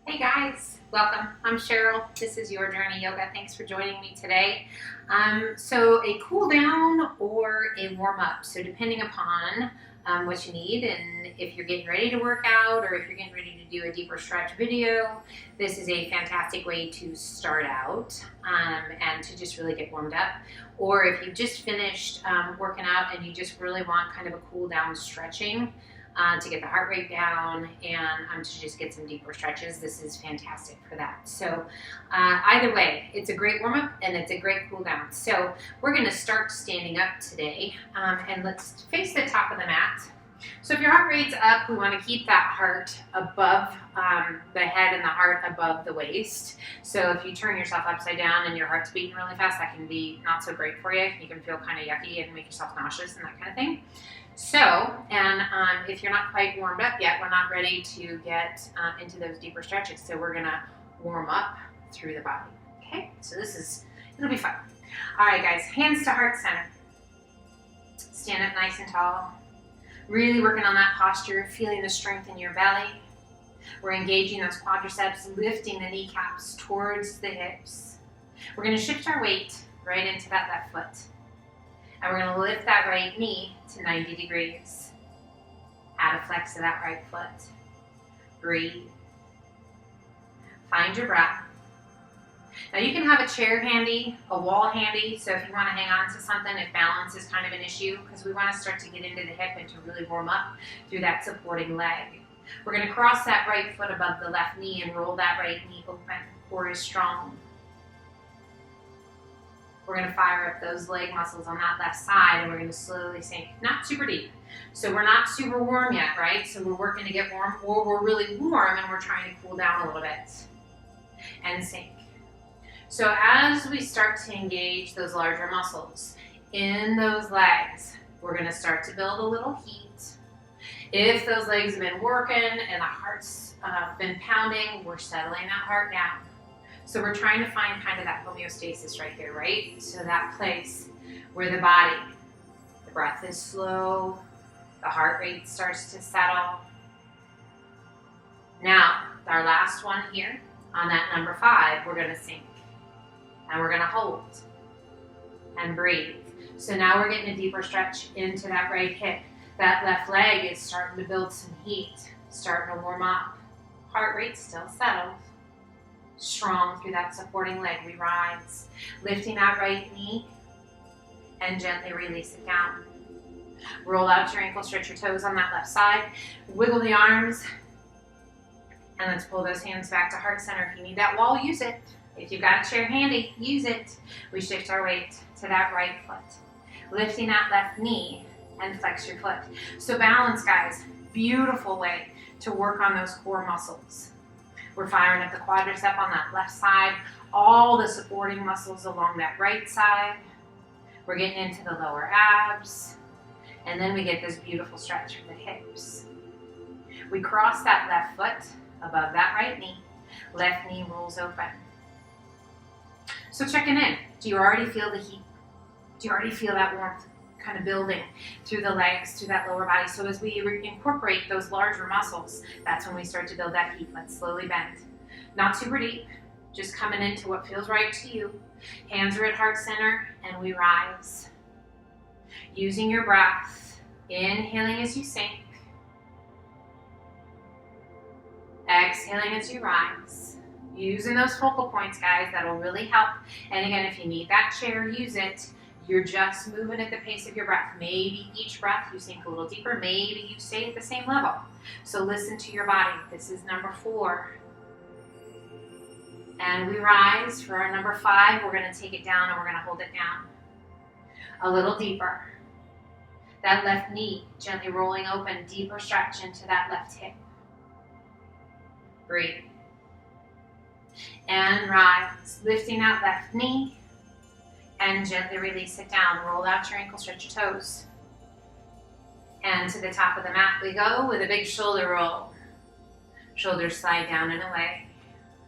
Hey guys, welcome. I'm Cheryl. This is Your Journey Yoga. Thanks for joining me today. So a cool down or a warm up. So depending upon what you need and if you're getting ready to work out or if you're getting ready to do a deeper stretch video, this is a fantastic way to start out and to just really get warmed up. Or if you've just finished working out and you just really want kind of a cool down stretching, to get the heart rate down and to just get some deeper stretches. This is fantastic for that. So either way, it's a great warm up and it's a great cool down. So we're going to start standing up today and let's face the top of the mat. So if your heart rate's up, we want to keep that heart above the head and the heart above the waist. So if you turn yourself upside down and your heart's beating really fast, that can be not so great for you. You can feel kind of yucky and make yourself nauseous and that kind of thing. So, if you're not quite warmed up yet, we're not ready to get into those deeper stretches. So we're gonna warm up through the body, okay? So it'll be fun. All right, guys, hands to heart center. Stand up nice and tall. Really working on that posture, feeling the strength in your belly. We're engaging those quadriceps, lifting the kneecaps towards the hips. We're gonna shift our weight right into that left foot. And we're going to lift that right knee to 90 degrees. Add a flex to that right foot. Breathe. Find your breath. Now you can have a chair handy, a wall handy, so if you want to hang on to something, if balance is kind of an issue, because we want to start to get into the hip and to really warm up through that supporting leg. We're going to cross that right foot above the left knee and roll that right knee open. Core is strong. We're going to fire up those leg muscles on that left side and we're going to slowly sink, not super deep. So we're not super warm yet, right? So we're working to get warm, or we're really warm and we're trying to cool down a little bit and sink. So as we start to engage those larger muscles in those legs, we're going to start to build a little heat. If those legs have been working and the heart's been pounding, we're settling that heart down. So we're trying to find kind of that homeostasis right here, right? So that place where the breath is slow, the heart rate starts to settle. Now, our last one here, on that number 5, we're gonna sink. And we're gonna hold and breathe. So now we're getting a deeper stretch into that right hip. That left leg is starting to build some heat, starting to warm up. Heart rate still settled. Strong through that supporting leg, we rise. Lifting that right knee and gently release it down. Roll out your ankle, stretch your toes on that left side. Wiggle the arms. And let's pull those hands back to heart center. If you need that wall, use it. If you've got a chair handy, use it. We shift our weight to that right foot. Lifting that left knee and flex your foot. So balance, guys. Beautiful way to work on those core muscles. We're firing up the quadricep on that left side, all the supporting muscles along that right side. We're getting into the lower abs, and then we get this beautiful stretch for the hips. We cross that left foot above that right knee. Left knee rolls open. So checking in. Do you already feel the heat? Do you already feel that warmth kind of building through the legs, through that lower body? So as we incorporate those larger muscles, that's when we start to build that heat. Let's slowly bend. Not super deep, just coming into what feels right to you. Hands are at heart center and we rise. Using your breath, inhaling as you sink. Exhaling as you rise. Using those focal points, guys, that'll really help. And again, if you need that chair, use it. You're just moving at the pace of your breath. Maybe each breath you sink a little deeper. Maybe you stay at the same level. So listen to your body. This is number 4. And we rise for our number 5. We're going to take it down and we're going to hold it down. A little deeper. That left knee gently rolling open. Deeper stretch into that left hip. Breathe. And rise. Lifting that left knee. And gently release it down. Roll out your ankle, stretch your toes. And to the top of the mat we go with a big shoulder roll. Shoulders slide down and away.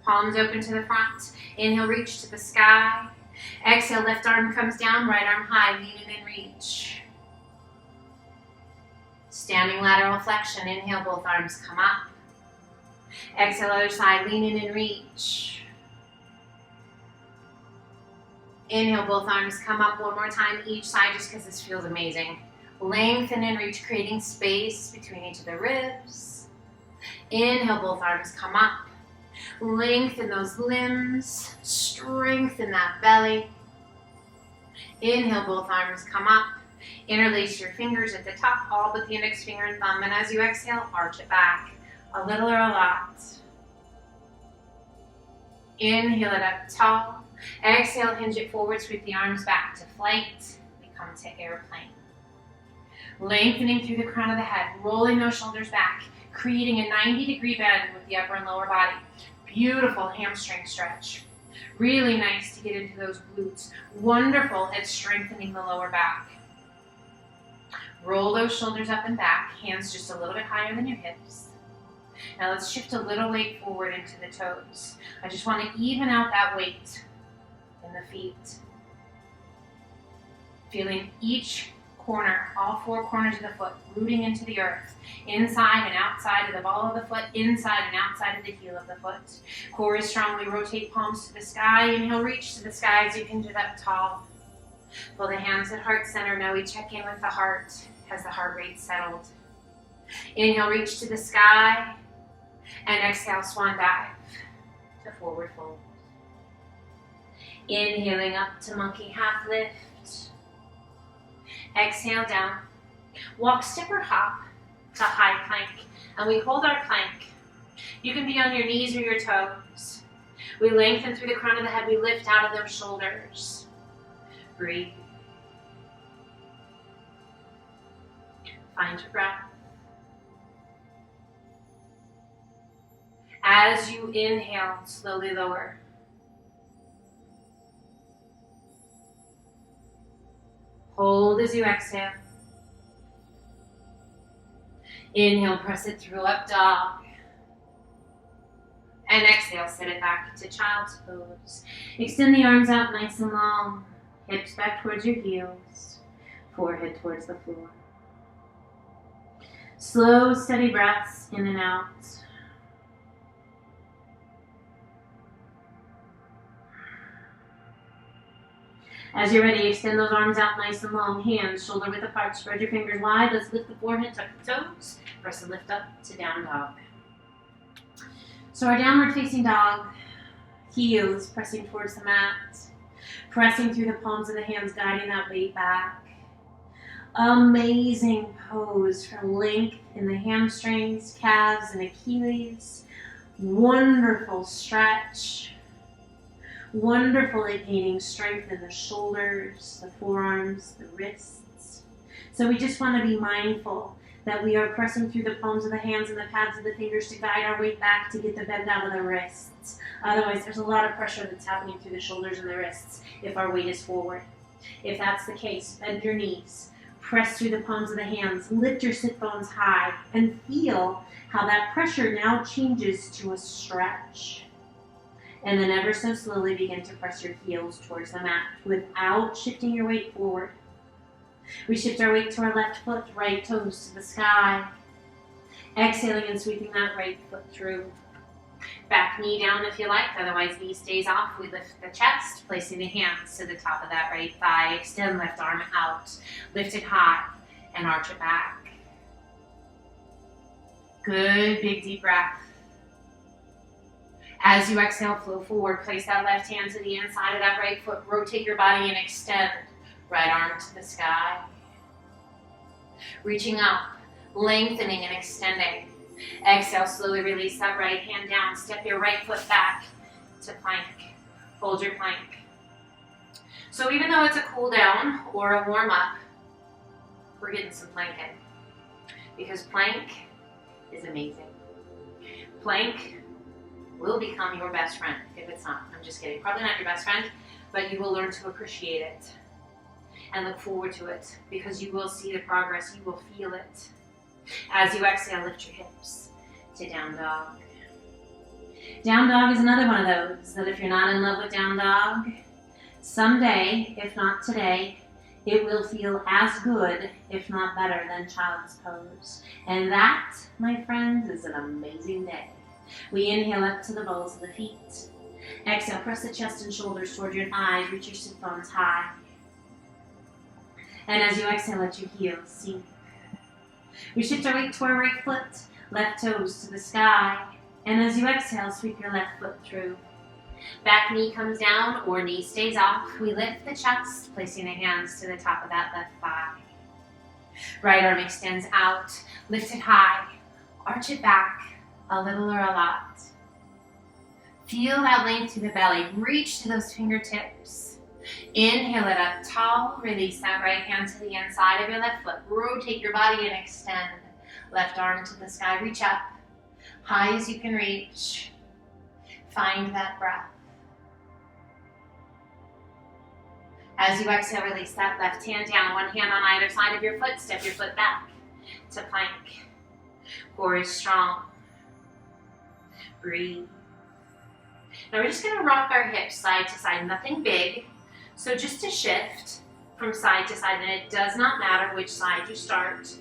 Palms open to the front. Inhale, reach to the sky. Exhale, left arm comes down, right arm high, lean in and reach. Standing lateral flexion. Inhale, both arms come up. Exhale, other side, lean in and reach. Inhale, both arms come up one more time each side just because this feels amazing. Lengthen and reach, creating space between each of the ribs. Inhale, both arms come up. Lengthen those limbs, strengthen that belly. Inhale, both arms come up. Interlace your fingers at the top, all but the index finger and thumb. And as you exhale, arch it back, a little or a lot. Inhale it up tall. Exhale, hinge it forward, sweep the arms back to flight. We come to airplane. Lengthening through the crown of the head, rolling those shoulders back, creating a 90-degree bend with the upper and lower body. Beautiful hamstring stretch. Really nice to get into those glutes. Wonderful at strengthening the lower back. Roll those shoulders up and back, hands just a little bit higher than your hips. Now let's shift a little weight forward into the toes. I just want to even out that weight in the feet. Feeling each corner, all four corners of the foot, rooting into the earth, inside and outside of the ball of the foot, inside and outside of the heel of the foot. Core is strongly, rotate palms to the sky. Inhale, reach to the sky as you hinge it up tall. Pull the hands at heart center. Now we check in with the heart. Has the heart rate settled? Inhale, reach to the sky. And exhale, swan dive to forward fold. Inhaling up to monkey half lift. Exhale down. Walk, step, or hop to high plank. And we hold our plank. You can be on your knees or your toes. We lengthen through the crown of the head. We lift out of those shoulders. Breathe. Find your breath. As you inhale, slowly lower. Hold as you exhale. Inhale, press it through, up dog. And exhale, sit it back to child's pose. Extend the arms out nice and long. Hips back towards your heels. Forehead towards the floor. Slow, steady breaths in and out. As you're ready, extend those arms out nice and long. Hands shoulder width apart. Spread your fingers wide. Let's lift the forehead, tuck the toes. Press and lift up to down dog. So our downward facing dog, heels pressing towards the mat. Pressing through the palms of the hands, guiding that weight back. Amazing pose for length in the hamstrings, calves, and Achilles. Wonderful stretch. Wonderful at gaining strength in the shoulders, the forearms, the wrists. So we just want to be mindful that we are pressing through the palms of the hands and the pads of the fingers to guide our weight back to get the bend out of the wrists. Otherwise, there's a lot of pressure that's happening through the shoulders and the wrists if our weight is forward. If that's the case, bend your knees. Press through the palms of the hands. Lift your sit bones high and feel how that pressure now changes to a stretch. And then ever so slowly begin to press your heels towards the mat without shifting your weight forward. We shift our weight to our left foot, right toes to the sky. Exhaling and sweeping that right foot through. Back knee down if you like, otherwise knee stays off. We lift the chest, placing the hands to the top of that right thigh. Extend left arm out, lift it high, and arch it back. Good, big deep breath. As you exhale, flow forward. Place that left hand to the inside of that right foot. Rotate your body and extend. Right arm to the sky. Reaching up, lengthening and extending. Exhale, slowly release that right hand down. Step your right foot back to plank. Hold your plank. So even though it's a cool down or a warm up, we're getting some plank in. Because plank is amazing. Plank will become your best friend if it's not. I'm just kidding. Probably not your best friend, but you will learn to appreciate it and look forward to it because you will see the progress. You will feel it. As you exhale, lift your hips to down dog. Down dog is another one of those that if you're not in love with down dog, someday, if not today, it will feel as good, if not better, than child's pose. And that, my friends, is an amazing day. We inhale up to the balls of the feet. Exhale, press the chest and shoulders toward your thighs. Reach your sit bones high. And as you exhale, let your heels sink. We shift our weight to our right foot, left toes to the sky. And as you exhale, sweep your left foot through. Back knee comes down or knee stays off. We lift the chest, placing the hands to the top of that left thigh. Right arm extends out, lift it high, arch it back, a little or a lot. Feel that length through the belly. Reach to those fingertips. Inhale it up tall. Release that right hand to the inside of your left foot. Rotate your body and extend. Left arm to the sky. Reach up. High as you can reach. Find that breath. As you exhale, release that left hand down. One hand on either side of your foot. Step your foot back to plank. Core is strong. Breathe. Now we're just going to rock our hips side to side. Nothing big. So just a shift from side to side. And it does not matter which side you start.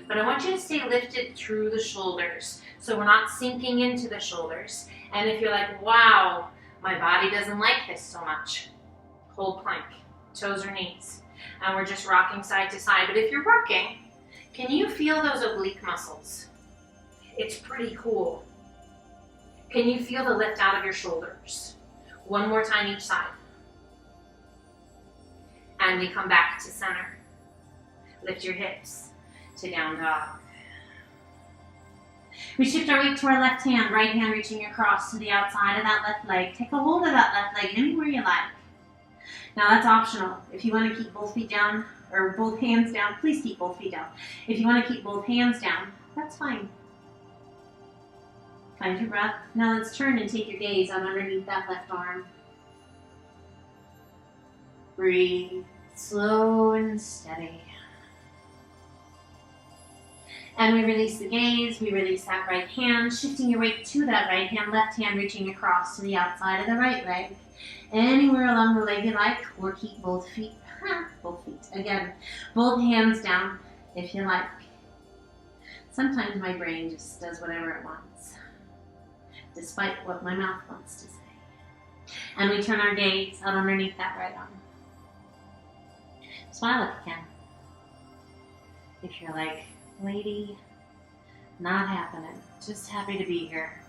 But I want you to stay lifted through the shoulders. So we're not sinking into the shoulders. And if you're like, wow, my body doesn't like this so much, hold plank, toes or knees. And we're just rocking side to side. But if you're rocking, can you feel those oblique muscles? It's pretty cool. Can you feel the lift out of your shoulders? One more time each side. And we come back to center. Lift your hips to down dog. We shift our weight to our left hand, right hand reaching across to the outside of that left leg. Take a hold of that left leg anywhere you like. Now that's optional. If you want to keep both feet down, or both hands down, please keep both feet down. If you want to keep both hands down, that's fine. Find your breath. Now let's turn and take your gaze on underneath that left arm. Breathe slow and steady. And we release the gaze, we release that right hand, shifting your weight to that right hand, left hand reaching across to the outside of the right leg. Anywhere along the leg you like, or keep both feet. Again, both hands down if you like. Sometimes my brain just does whatever it wants, despite what my mouth wants to say. And we turn our gaze out underneath that right arm. Smile if you can. If you're like, lady, not happening, just happy to be here.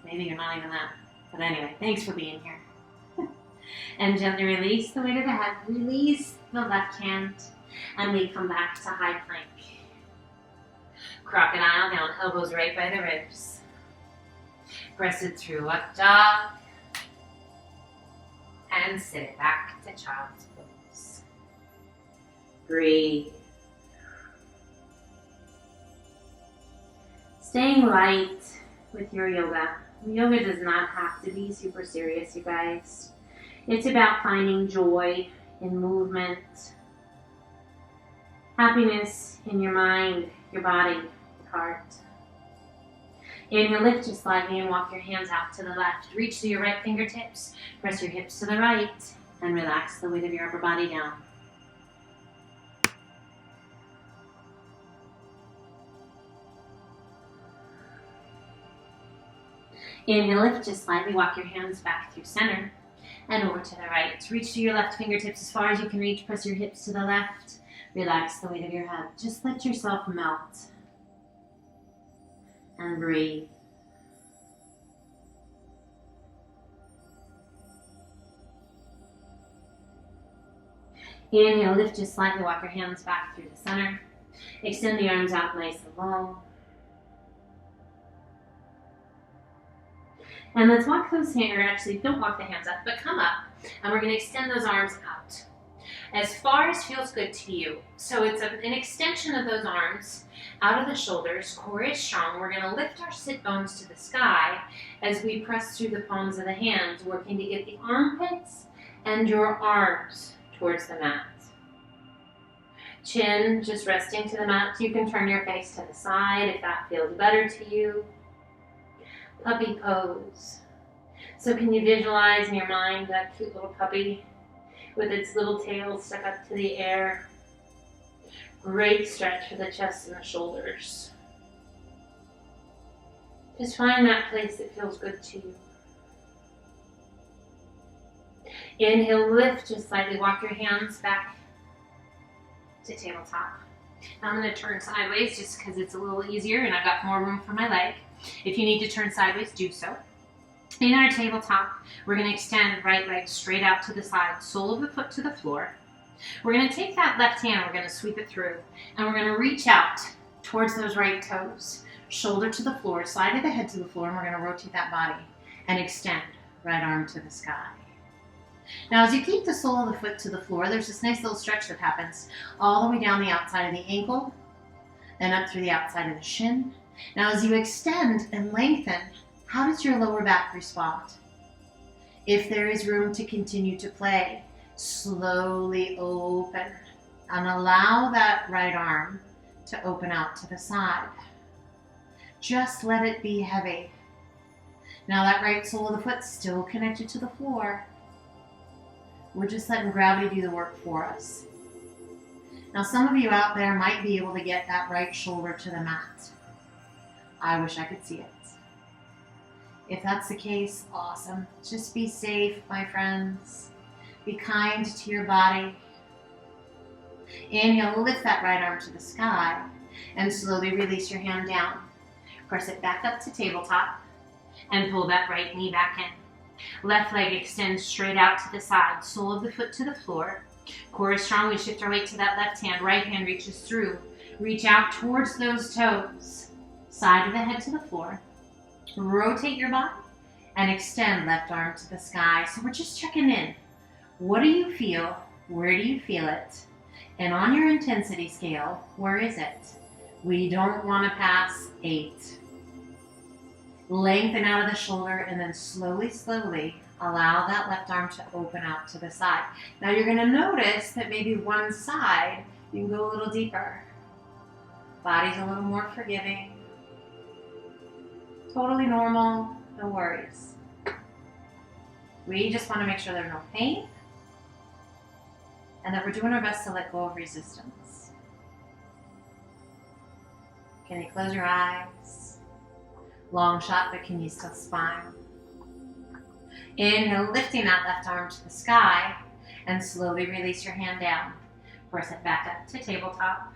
Maybe you're not even that. But anyway, thanks for being here. And gently release the weight of the head. Release the left hand. And we come back to high plank. Crocodile down, elbows right by the ribs. Press it through, up dog. And sit it back to child's pose. Breathe. Staying light with your yoga. Yoga does not have to be super serious, you guys. It's about finding joy in movement, happiness in your mind, your body, your heart. Inhale, lift just slightly and walk your hands out to the left. Reach to your right fingertips, press your hips to the right, and relax the weight of your upper body down. Inhale, lift just slightly, walk your hands back through center and over to the right. Reach to your left fingertips as far as you can reach, press your hips to the left, relax the weight of your head. Just let yourself melt and breathe. Inhale, lift just slightly, walk your hands back through the center. Extend the arms out nice and long. And let's walk those hands, or actually don't walk the hands up, but come up. And we're going to extend those arms out as far as feels good to you. So it's an extension of those arms out of the shoulders. Core is strong. We're going to lift our sit bones to the sky as we press through the palms of the hands, working to get the armpits and your arms towards the mat. Chin just resting to the mat. You can turn your face to the side if that feels better to you. Puppy pose. So can you visualize in your mind that cute little puppy with its little tail stuck up to the air? Great stretch for the chest and the shoulders. Just find that place that feels good to you. Inhale, lift just slightly. Walk your hands back to tabletop. Now I'm going to turn sideways just because it's a little easier and I've got more room for my leg. If you need to turn sideways, do so. In our tabletop, we're going to extend right leg straight out to the side, sole of the foot to the floor. We're going to take that left hand, we're going to sweep it through, and we're going to reach out towards those right toes. Shoulder to the floor, side of the head to the floor, and we're going to rotate that body and extend right arm to the sky. Now, as you keep the sole of the foot to the floor, there's this nice little stretch that happens all the way down the outside of the ankle, then up through the outside of the shin. Now, as you extend and lengthen, how does your lower back respond? If there is room to continue to play, slowly open and allow that right arm to open out to the side. Just let it be heavy. Now that right sole of the foot still connected to the floor. We're just letting gravity do the work for us. Now some of you out there might be able to get that right shoulder to the mat. I wish I could see it. If that's the case, awesome. Just be safe, my friends. Be kind to your body. Inhale, lift that right arm to the sky and slowly release your hand down. Press it back up to tabletop and pull that right knee back in. Left leg extends straight out to the side, sole of the foot to the floor. Core is strong, we shift our weight to that left hand. Right hand reaches through. Reach out towards those toes. Side of the head to the floor. Rotate your body and extend left arm to the sky. So we're just checking in. What do you feel? Where do you feel it? And on your intensity scale, where is it? We don't want to pass 8. Lengthen out of the shoulder and then slowly, slowly allow that left arm to open out to the side. Now you're going to notice that maybe one side, you can go a little deeper. Body's a little more forgiving. Totally normal, no worries. We just want to make sure there's no pain and that we're doing our best to let go of resistance. Can you close your eyes? Long shot, but can you still smile? Inhale, lifting that left arm to the sky and slowly release your hand down. Press it back up to tabletop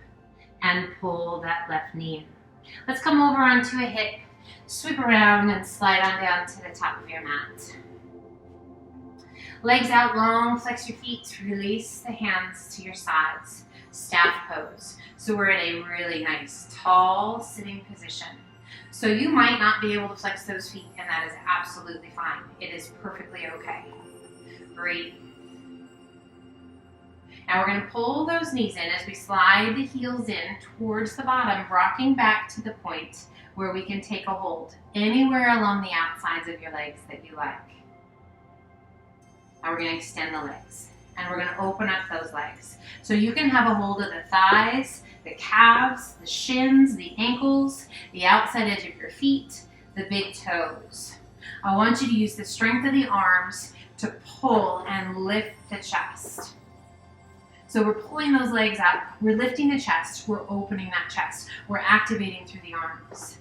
and pull that left knee in. Let's come over onto a hip, sweep around and slide on down to the top of your mat. Legs out long, flex your feet, release the hands to your sides. Staff pose. So we're in a really nice, tall sitting position. So you might not be able to flex those feet, and that is absolutely fine. It is perfectly okay. Breathe. Now we're going to pull those knees in as we slide the heels in towards the bottom, rocking back to the point where we can take a hold anywhere along the outsides of your legs that you like. Now we're going to extend the legs, and we're going to open up those legs. So you can have a hold of the thighs, the calves, the shins, the ankles, the outside edge of your feet, the big toes. I want you to use the strength of the arms to pull and lift the chest. So we're pulling those legs up, we're lifting the chest, we're opening that chest, we're activating through the arms.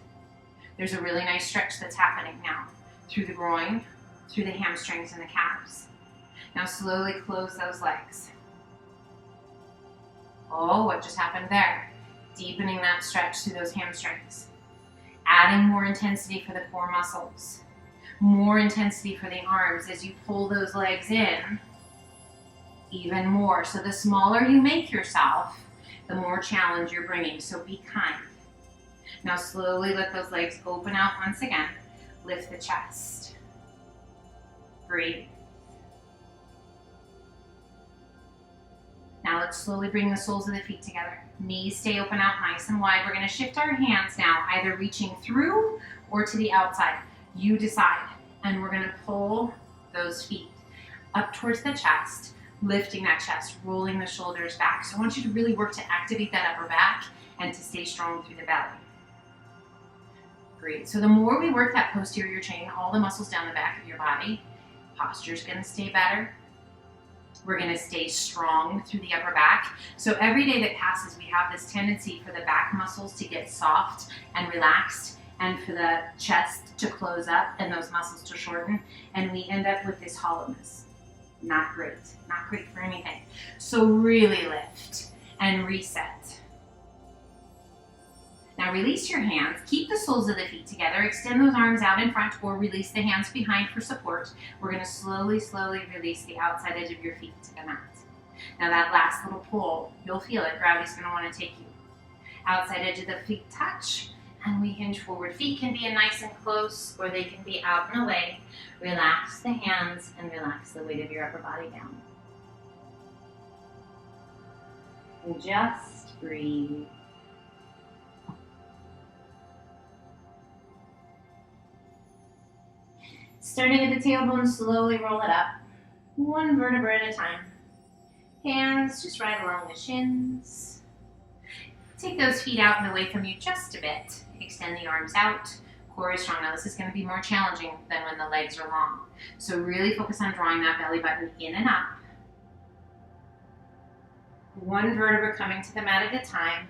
There's a really nice stretch that's happening now through the groin, through the hamstrings and the calves. Now slowly close those legs. Oh, what just happened there? Deepening that stretch through those hamstrings. Adding more intensity for the core muscles. More intensity for the arms as you pull those legs in. Even more. So the smaller you make yourself, the more challenge you're bringing. So be kind. Now slowly let those legs open out once again. Lift the chest. Breathe. Now let's slowly bring the soles of the feet together. Knees stay open out nice and wide. We're going to shift our hands now, either reaching through or to the outside. You decide. And we're going to pull those feet up towards the chest, lifting that chest, rolling the shoulders back. So I want you to really work to activate that upper back and to stay strong through the belly. Great. So the more we work that posterior chain, all the muscles down the back of your body, posture's going to stay better. We're going to stay strong through the upper back. So every day that passes, we have this tendency for the back muscles to get soft and relaxed and for the chest to close up and those muscles to shorten, and we end up with this hollowness. Not great for anything. So really lift and reset. Now release your hands, keep the soles of the feet together, extend those arms out in front or release the hands behind for support. We're gonna slowly release the outside edge of your feet to the mat. Now that last little pull, you'll feel it, gravity's gonna wanna take you. Outside edge of the feet touch, and we hinge forward. Feet can be in nice and close, or they can be out and away. Relax the hands and relax the weight of your upper body down. And just breathe. Starting at the tailbone, slowly roll it up, one vertebra at a time. Hands just right along the shins. Take those feet out and away from you just a bit. Extend the arms out. Core is strong. Now this is going to be more challenging than when the legs are long. So really focus on drawing that belly button in and up. One vertebra coming to the mat at a time.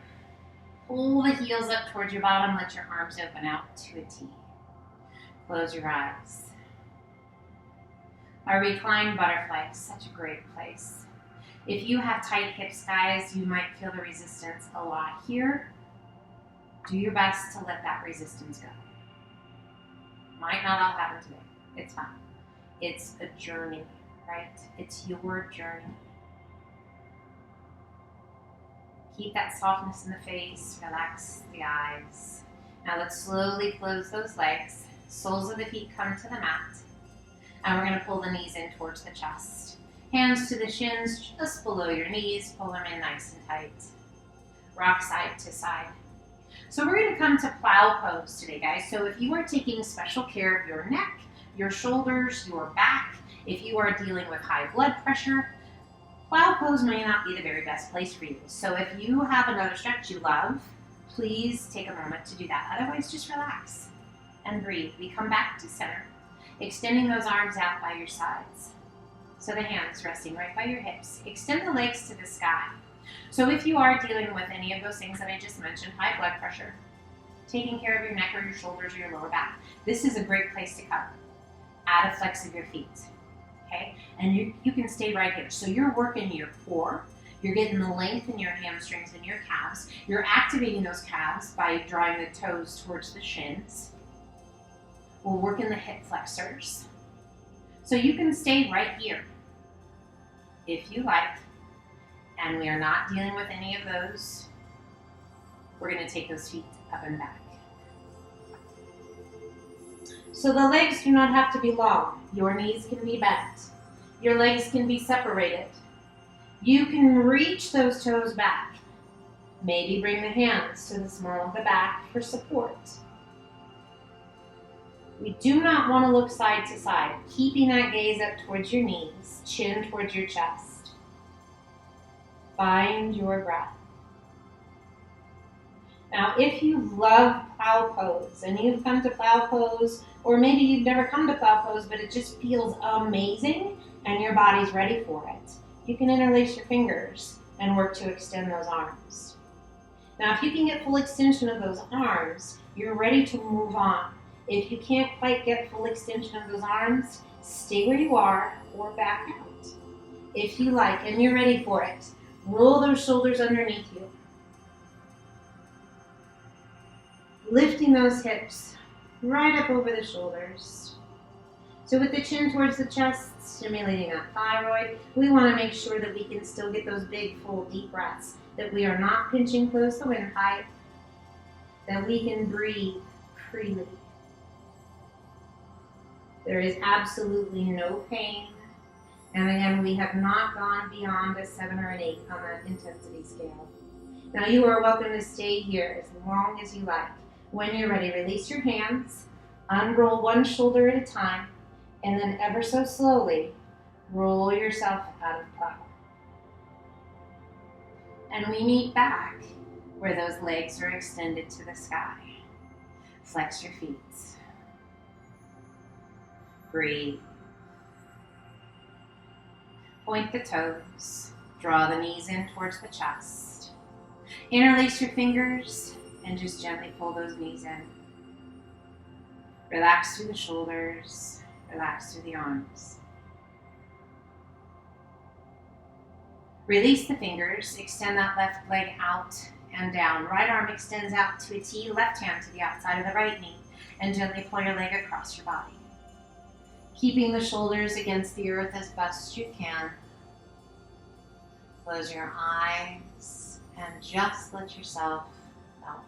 Pull the heels up towards your bottom. Let your arms open out to a T. Close your eyes. Our reclined butterfly is such a great place. If you have tight hips, guys, you might feel the resistance a lot here. Do your best to let that resistance go. Might not all happen today. It's fine. It's a journey, right? It's your journey. Keep that softness in the face. Relax the eyes. Now let's slowly close those legs. Soles of the feet come to the mat. And we're going to pull the knees in towards the chest. Hands to the shins, just below your knees. Pull them in nice and tight. Rock side to side. So we're going to come to plow pose today, guys. So if you are taking special care of your neck, your shoulders, your back, if you are dealing with high blood pressure, plow pose may not be the very best place for you. So if you have another stretch you love, please take a moment to do that. Otherwise, just relax and breathe. We come back to center, extending those arms out by your sides. So the hands resting right by your hips. Extend the legs to the sky. So if you are dealing with any of those things that I just mentioned, high blood pressure, taking care of your neck or your shoulders or your lower back, this is a great place to come. Add a flex of your feet, okay? And you can stay right here. So you're working your core, you're getting the length in your hamstrings and your calves, you're activating those calves by drawing the toes towards the shins. We're working the hip flexors. So you can stay right here if you like, and we are not dealing with any of those. We're going to take those feet up and back. So the legs do not have to be long. Your knees can be bent. Your legs can be separated. You can reach those toes back. Maybe bring the hands to the small of the back for support. We do not want to look side to side, keeping that gaze up towards your knees, chin towards your chest. Find your breath. Now, if you love plow pose and you've come to plow pose, or maybe you've never come to plow pose, but it just feels amazing and your body's ready for it, you can interlace your fingers and work to extend those arms. Now, if you can get full extension of those arms, you're ready to move on. If you can't quite get full extension of those arms, stay where you are or back out. If you like and you're ready for it, roll those shoulders underneath you. Lifting those hips right up over the shoulders. So with the chin towards the chest, stimulating that thyroid, we want to make sure that we can still get those big, full, deep breaths, that we are not pinching close the windpipe, that we can breathe freely. There is absolutely no pain. And again, we have not gone beyond a 7 or an 8 on that intensity scale. Now you are welcome to stay here as long as you like. When you're ready, release your hands, unroll one shoulder at a time, and then ever so slowly, roll yourself out of plow. And we meet back where those legs are extended to the sky. Flex your feet. Breathe. Point the toes. Draw the knees in towards the chest. Interlace your fingers and just gently pull those knees in. Relax through the shoulders, relax through the arms. Release the fingers, extend that left leg out and down. Right arm extends out to a T, left hand to the outside of the right knee, and gently pull your leg across your body. Keeping the shoulders against the earth as best you can. Close your eyes and just let yourself melt.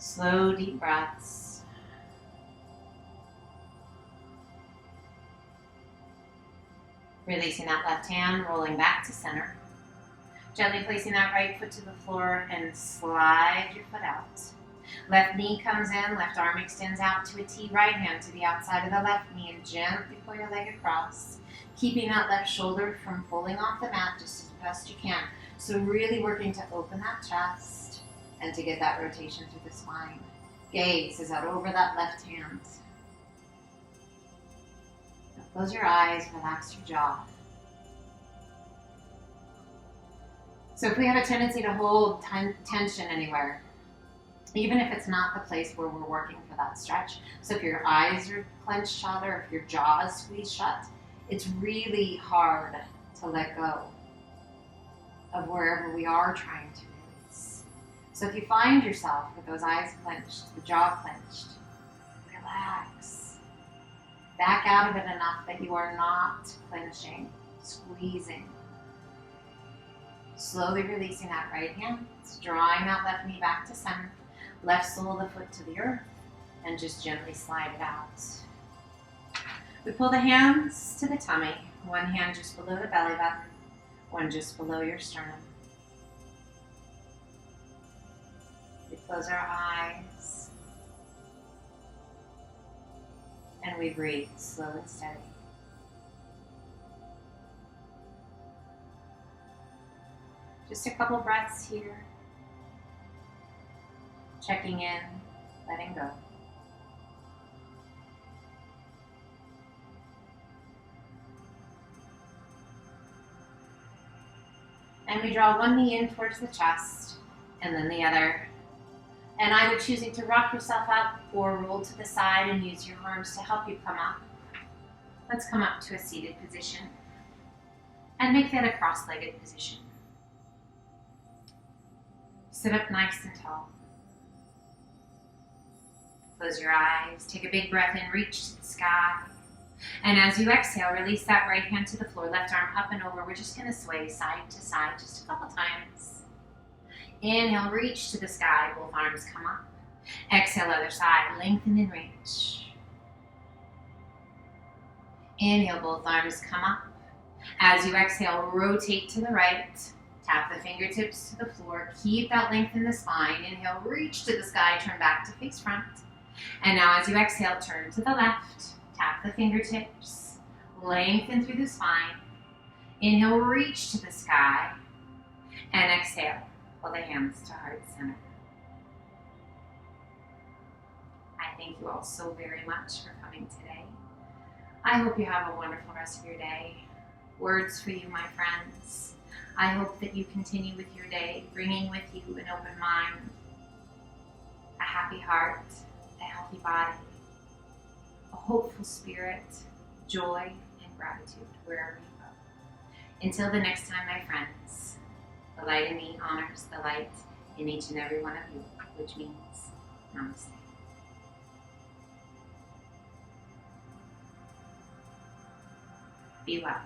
Slow, deep breaths. Releasing that left hand, rolling back to center. Gently placing that right foot to the floor and slide your foot out. Left knee comes in, left arm extends out to a T, right hand to the outside of the left knee, and gently pull your leg across, keeping that left shoulder from pulling off the mat just as best you can. So really working to open that chest and to get that rotation through the spine. Gaze is out over that left hand. Now close your eyes, relax your jaw. So if we have a tendency to hold tension anywhere, even if it's not the place where we're working for that stretch, so if your eyes are clenched shut or if your jaw is squeezed shut, it's really hard to let go of wherever we are trying to release. So if you find yourself with those eyes clenched, the jaw clenched, relax. Back out of it enough that you are not clenching, squeezing. Slowly releasing that right hand, drawing that left knee back to center, left sole of the foot to the earth, and just gently slide it out. We pull the hands to the tummy, one hand just below the belly button, one just below your sternum. We close our eyes, and we breathe slow and steady. Just a couple breaths here. Checking in, letting go. And we draw one knee in towards the chest and then the other. And either choosing to rock yourself up or roll to the side and use your arms to help you come up. Let's come up to a seated position and make that a cross-legged position. Sit up nice and tall. Close your eyes, take a big breath in, reach to the sky. And as you exhale, release that right hand to the floor, left arm up and over. We're just gonna sway side to side just a couple times. Inhale, reach to the sky, both arms come up. Exhale, other side, lengthen and reach. Inhale, both arms come up. As you exhale, rotate to the right. Tap the fingertips to the floor. Keep that length in the spine. Inhale, reach to the sky, turn back to face front. And now as you exhale, turn to the left. Tap the fingertips. Lengthen through the spine. Inhale, reach to the sky. And exhale, pull the hands to heart center. I thank you all so very much for coming today. I hope you have a wonderful rest of your day. Words for you, my friends. I hope that you continue with your day, bringing with you an open mind, a happy heart, a healthy body, a hopeful spirit, joy, and gratitude wherever you go. Until the next time, my friends, the light in me honors the light in each and every one of you, which means namaste. Be well.